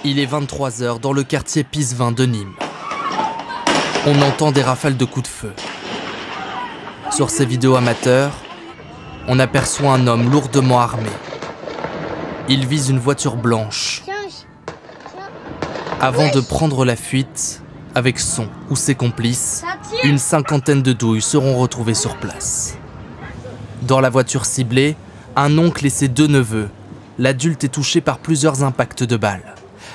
Il est 23 h dans le quartier Pisevin de Nîmes. On entend des rafales de coups de feu. Sur ces vidéos amateurs, on aperçoit un homme lourdement armé. Il vise une voiture blanche avant de prendre la fuite avec son ou ses complices. Une cinquantaine de douilles seront retrouvées sur place. Dans la voiture ciblée, un oncle et ses 2 neveux. L'adulte est touché par plusieurs impacts de balles.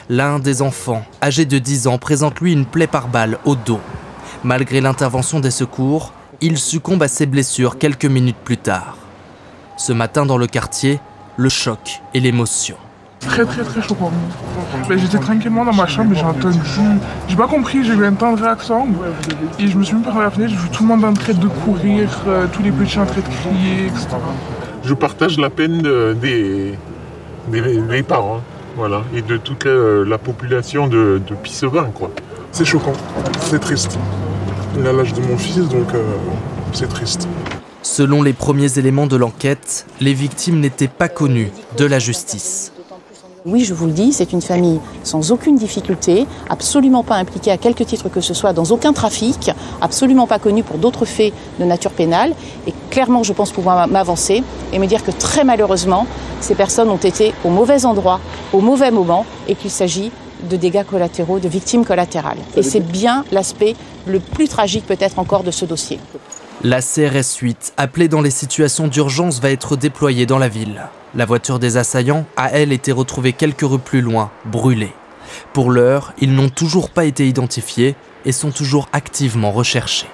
L'un des enfants, âgé de 10 ans, présente lui une plaie par balle au dos. Malgré l'intervention des secours, il succombe à ses blessures quelques minutes plus tard. Ce matin dans le quartier, le choc et l'émotion. Très choquant. J'étais tranquillement dans ma chambre et j'ai entendu... J'ai pas compris, j'ai eu un temps de réaction et je me suis mis par la fenêtre, j'ai vu tout le monde en train de courir, tous les petits en train de crier, etc. Je partage la peine des parents, voilà, et de toute la population de Pisevin, quoi. C'est choquant, c'est triste. Il a l'âge de mon fils, donc c'est triste. Selon les premiers éléments de l'enquête, les victimes n'étaient pas connues de la justice. Oui, je vous le dis, c'est une famille sans aucune difficulté, absolument pas impliquée à quelque titre que ce soit dans aucun trafic, absolument pas connue pour d'autres faits de nature pénale. Et clairement, je pense pouvoir m'avancer et me dire que très malheureusement, ces personnes ont été au mauvais endroit, au mauvais moment, et qu'il s'agit de dégâts collatéraux, de victimes collatérales. Et c'est bien l'aspect le plus tragique peut-être encore de ce dossier. La CRS 8, appelée dans les situations d'urgence, va être déployée dans la ville. La voiture des assaillants a, elle, été retrouvée quelques rues plus loin, brûlée. Pour l'heure, ils n'ont toujours pas été identifiés et sont toujours activement recherchés.